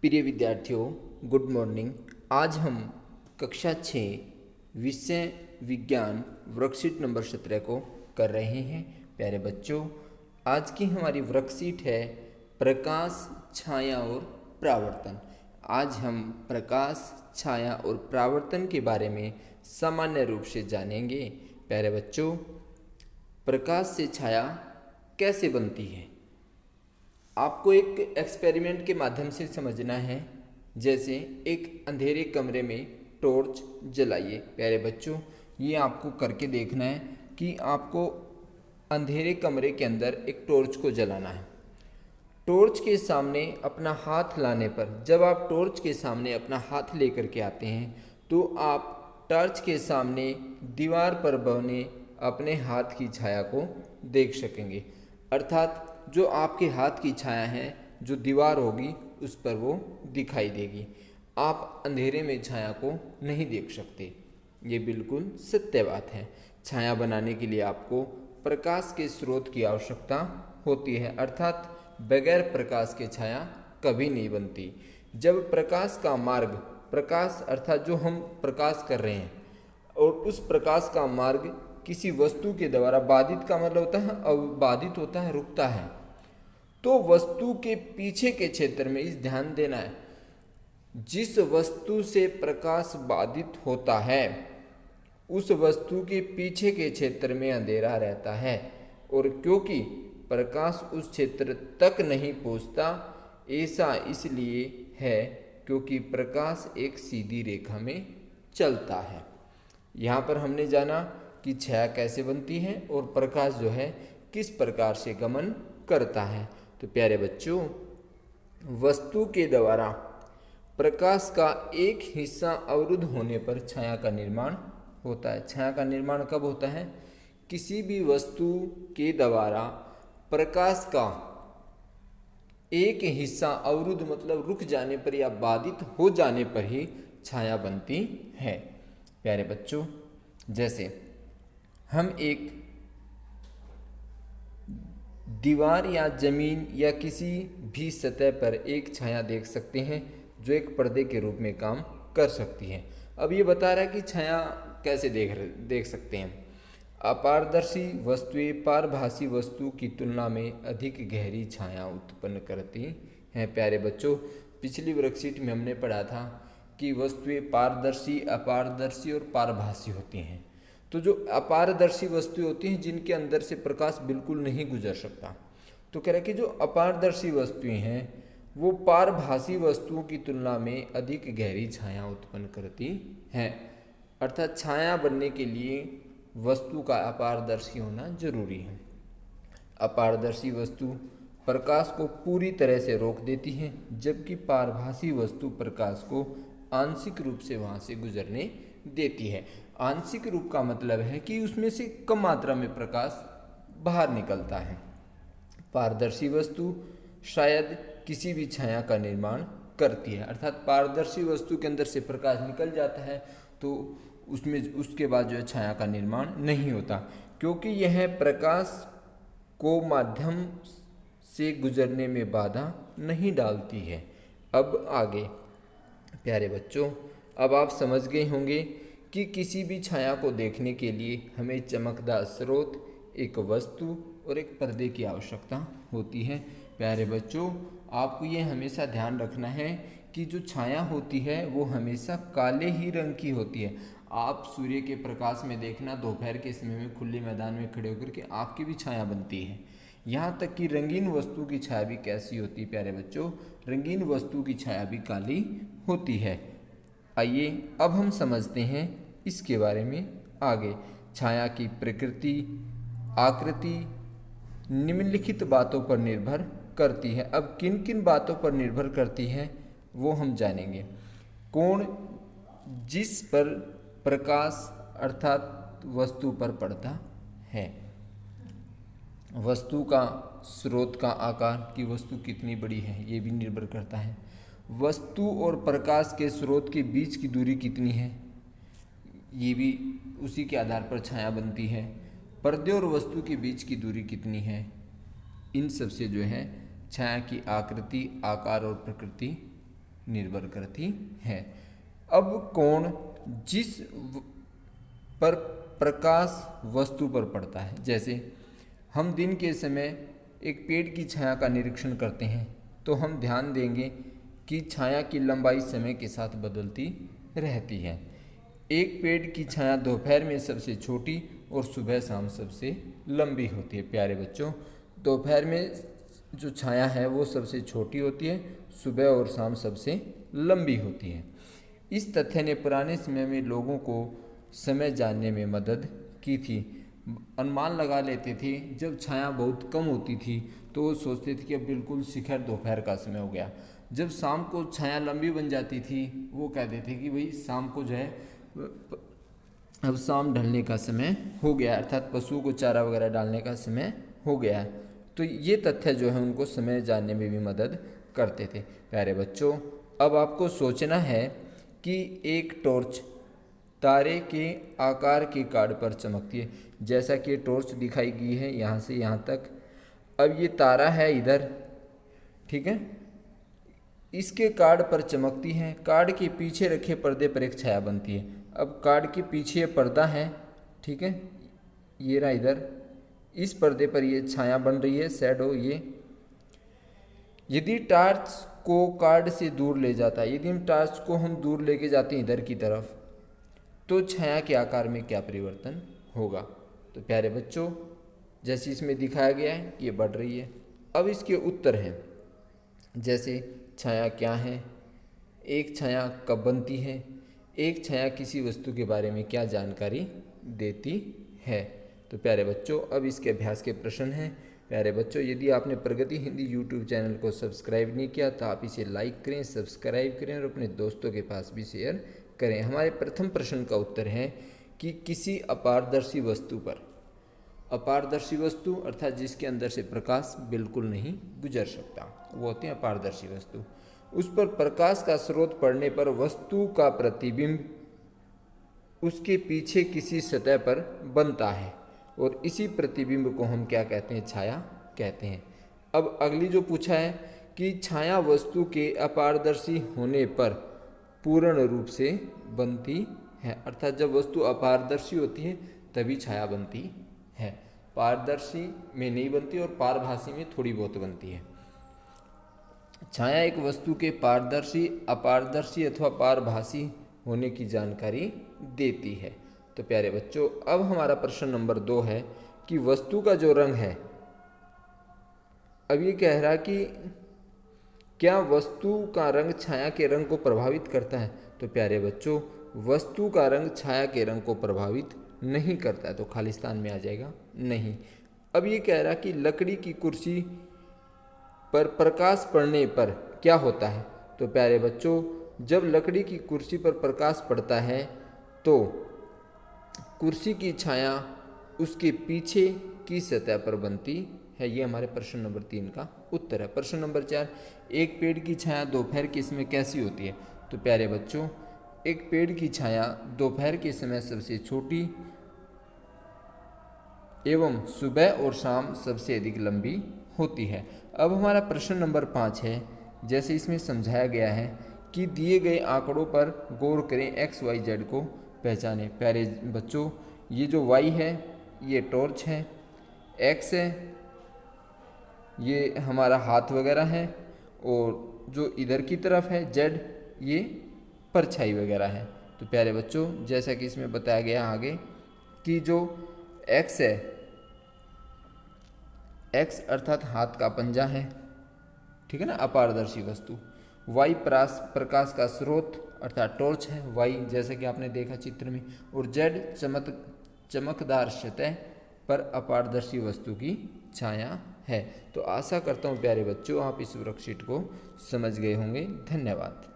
प्रिय विद्यार्थियों, good morning. आज हम कक्षा 6 विषय विज्ञान वर्कशीट नंबर 17 को कर रहे हैं। प्यारे बच्चों, आज की हमारी वर्कशीट है प्रकाश, छाया और परावर्तन। आज हम प्रकाश, छाया और परावर्तन के बारे में सामान्य रूप से जानेंगे। प्यारे बच्चों, प्रकाश से छाया कैसे बनती है आपको एक एक्सपेरिमेंट के माध्यम से समझना है। जैसे एक अंधेरे कमरे में टॉर्च जलाइए। प्यारे बच्चों, ये आपको करके देखना है कि आपको अंधेरे कमरे के अंदर एक टॉर्च को जलाना है। टॉर्च के सामने अपना हाथ लाने पर, जब आप टॉर्च के सामने अपना हाथ लेकर के आते हैं तो आप टॉर्च के सामने दीवार पर बने अपने हाथ की छाया को देख सकेंगे। अर्थात जो आपके हाथ की छाया है, जो दीवार होगी उस पर वो दिखाई देगी। आप अंधेरे में छाया को नहीं देख सकते। ये बिल्कुल सत्य बात है। छाया बनाने के लिए आपको प्रकाश के स्रोत की आवश्यकता होती है। अर्थात बगैर प्रकाश के छाया कभी नहीं बनती। जब प्रकाश का मार्ग, प्रकाश अर्थात जो हम प्रकाश कर रहे हैं, और उस प्रकाश का मार्ग किसी वस्तु के द्वारा बाधित, का मतलब होता है अबाधित होता है, रुकता है, तो वस्तु के पीछे के क्षेत्र में इस ध्यान देना है, जिस वस्तु से प्रकाश बाधित होता है उस वस्तु के पीछे के क्षेत्र में अंधेरा रहता है। और क्योंकि प्रकाश उस क्षेत्र तक नहीं पहुंचता, ऐसा इसलिए है क्योंकि प्रकाश एक सीधी रेखा में चलता है। यहाँ पर हमने जाना कि छाया कैसे बनती है और प्रकाश जो है किस प्रकार से गमन करता है। तो प्यारे बच्चों, वस्तु के द्वारा प्रकाश का एक हिस्सा अवरुद्ध होने पर छाया का निर्माण होता है। छाया का निर्माण कब होता है? किसी भी वस्तु के द्वारा प्रकाश का एक हिस्सा अवरुद्ध मतलब रुक जाने पर या बाधित हो जाने पर ही छाया बनती है। प्यारे बच्चों, जैसे हम एक दीवार या जमीन या किसी भी सतह पर एक छाया देख सकते हैं जो एक पर्दे के रूप में काम कर सकती है। अब ये बता रहा है कि छाया कैसे देख सकते हैं। अपारदर्शी वस्तुएं पारभासी वस्तु की तुलना में अधिक गहरी छाया उत्पन्न करती हैं। प्यारे बच्चों, पिछली वर्कशीट में हमने पढ़ा था कि वस्तुएं पारदर्शी, अपारदर्शी और पारभासी होती हैं। तो जो अपारदर्शी वस्तुएं होती हैं जिनके अंदर से प्रकाश बिल्कुल नहीं गुजर सकता, तो कह रहा है कि जो अपारदर्शी वस्तुएं हैं वो पारभासी वस्तुओं की तुलना में अधिक गहरी छाया उत्पन्न करती हैं। अर्थात छाया बनने के लिए वस्तु का अपारदर्शी होना जरूरी है। अपारदर्शी वस्तु प्रकाश को पूरी तरह से रोक देती है, जबकि पारभासी वस्तु प्रकाश को आंशिक रूप से वहाँ से गुजरने देती है। आंशिक रूप का मतलब है कि उसमें से कम मात्रा में प्रकाश बाहर निकलता है। पारदर्शी वस्तु शायद किसी भी छाया का निर्माण करती है। अर्थात पारदर्शी वस्तु के अंदर से प्रकाश निकल जाता है तो उसमें उसके बाद जो है छाया का निर्माण नहीं होता, क्योंकि यह प्रकाश को माध्यम से गुजरने में बाधा नहीं डालती है। अब आगे प्यारे बच्चों, अब आप समझ गए होंगे कि किसी भी छाया को देखने के लिए हमें चमकदार स्रोत, एक वस्तु और एक पर्दे की आवश्यकता होती है। प्यारे बच्चों, आपको ये हमेशा ध्यान रखना है कि जो छाया होती है वो हमेशा काले ही रंग की होती है। आप सूर्य के प्रकाश में देखना, दोपहर के समय में खुले मैदान में खड़े होकर के आपकी भी छाया बनती है। यहाँ तक कि रंगीन वस्तु की छाया भी कैसी होती है प्यारे बच्चों? रंगीन वस्तु की छाया भी काली होती है। आइए अब हम समझते हैं इसके बारे में आगे। छाया की प्रकृति, आकृति निम्नलिखित बातों पर निर्भर करती है। अब किन किन बातों पर निर्भर करती है वो हम जानेंगे। कोण जिस पर प्रकाश अर्थात वस्तु पर पड़ता है, वस्तु का स्रोत का आकार, कि वस्तु कितनी बड़ी है ये भी निर्भर करता है। वस्तु और प्रकाश के स्रोत के बीच की दूरी कितनी है, ये भी उसी के आधार पर छाया बनती है। पर्दे और वस्तु के बीच की दूरी कितनी है, इन सब से जो है छाया की आकृति, आकार और प्रकृति निर्भर करती है। अब कोण जिस पर प्रकाश वस्तु पर पड़ता है, जैसे हम दिन के समय एक पेड़ की छाया का निरीक्षण करते हैं तो हम ध्यान देंगे कि छाया की लंबाई समय के साथ बदलती रहती है। एक पेड़ की छाया दोपहर में सबसे छोटी और सुबह शाम सबसे लंबी होती है। प्यारे बच्चों, दोपहर में जो छाया है वो सबसे छोटी होती है, सुबह और शाम सबसे लंबी होती है। इस तथ्य ने पुराने समय में लोगों को समय जानने में मदद की थी। अनुमान लगा लेते थे, जब छाया बहुत कम होती थी तो वो सोचते थे कि अब बिल्कुल शिखर दोपहर का समय हो गया। जब शाम को छाया लंबी बन जाती थी, वो कहते थे कि भाई शाम को जो है अब शाम ढलने का समय हो गया, अर्थात पशुओं को चारा वगैरह डालने का समय हो गया है। तो ये तथ्य जो है उनको समय जानने में भी मदद करते थे। प्यारे बच्चों, अब आपको सोचना है कि एक टॉर्च तारे के आकार के कार्ड पर चमकती है। जैसा कि टॉर्च दिखाई गई है यहाँ से यहाँ तक। अब ये तारा है इधर, ठीक है, इसके कार्ड पर चमकती है। कार्ड के पीछे रखे पर्दे पर एक छाया बनती है। अब कार्ड के पीछे पर्दा है, ठीक है, ये रहा इधर, इस पर्दे पर ये छाया बन रही है, शैडो ये। यदि टार्च को कार्ड से दूर ले जाता है, यदि हम टार्च को हम दूर लेके जाते हैं इधर की तरफ, तो छाया के आकार में क्या परिवर्तन होगा? तो प्यारे बच्चों, जैसे इसमें दिखाया गया है ये बढ़ रही है। अब इसके उत्तर हैं, जैसे छाया क्या है, एक छाया कब बनती है, एक छाया किसी वस्तु के बारे में क्या जानकारी देती है। तो प्यारे बच्चों, अब इसके अभ्यास के प्रश्न हैं। प्यारे बच्चों, यदि आपने प्रगति हिंदी यूट्यूब चैनल को सब्सक्राइब नहीं किया तो आप इसे लाइक करें, सब्सक्राइब करें और अपने दोस्तों के पास भी शेयर करें। हमारे प्रथम प्रश्न का उत्तर है कि किसी अपारदर्शी वस्तु पर, अपारदर्शी वस्तु अर्थात जिसके अंदर से प्रकाश बिल्कुल नहीं गुजर सकता, वो होती है अपारदर्शी वस्तु। उस पर प्रकाश का स्रोत पड़ने पर वस्तु का प्रतिबिंब उसके पीछे किसी सतह पर बनता है और इसी प्रतिबिंब को हम क्या कहते हैं? छाया कहते हैं। अब अगली जो पूछा है कि छाया वस्तु के अपारदर्शी होने पर पूर्ण रूप से बनती है, अर्थात जब वस्तु अपारदर्शी होती है तभी छाया बनती है, पारदर्शी में नहीं बनती और पारभासी में थोड़ी बहुत बनती है। छाया एक वस्तु के पारदर्शी, अपारदर्शी अथवा पारभासी होने की जानकारी देती है। तो प्यारे बच्चों, अब हमारा प्रश्न नंबर 2 है कि वस्तु का जो रंग है, अब ये कह रहा कि क्या वस्तु का रंग छाया के रंग को प्रभावित करता है? तो प्यारे बच्चों, वस्तु का रंग छाया के रंग को प्रभावित नहीं करता है, तो खालिस्तान में आ जाएगा नहीं। अब ये कह रहा कि लकड़ी की कुर्सी पर प्रकाश पड़ने पर क्या होता है? तो प्यारे बच्चों, जब लकड़ी की कुर्सी पर प्रकाश पड़ता है तो कुर्सी की छाया उसके पीछे की सतह पर बनती है। ये हमारे प्रश्न नंबर 3 का उत्तर है। प्रश्न नंबर 4, एक पेड़ की छाया दोपहर के समय कैसी होती है? तो प्यारे बच्चों, एक पेड़ की छाया दोपहर के समय सबसे छोटी एवं सुबह और शाम सबसे अधिक लंबी होती है। अब हमारा प्रश्न नंबर 5 है, जैसे इसमें समझाया गया है कि दिए गए आंकड़ों पर गौर करें, एक्स वाई जेड को पहचानें। प्यारे बच्चों, ये जो वाई है ये टॉर्च है, एक्स है ये हमारा हाथ वगैरह है, और जो इधर की तरफ है जेड ये परछाई वगैरह है। तो प्यारे बच्चों, जैसा कि इसमें बताया गया आगे कि जो एक्स है, एक्स अर्थात हाथ का पंजा है, ठीक है ना, अपारदर्शी वस्तु। वाई प्रकाश का स्रोत अर्थात टॉर्च है, वाई जैसे कि आपने देखा चित्र में, और जेड चमकदार सतह पर अपारदर्शी वस्तु की छाया है। तो आशा करता हूँ प्यारे बच्चों आप इस वर्कशीट को समझ गए होंगे। धन्यवाद।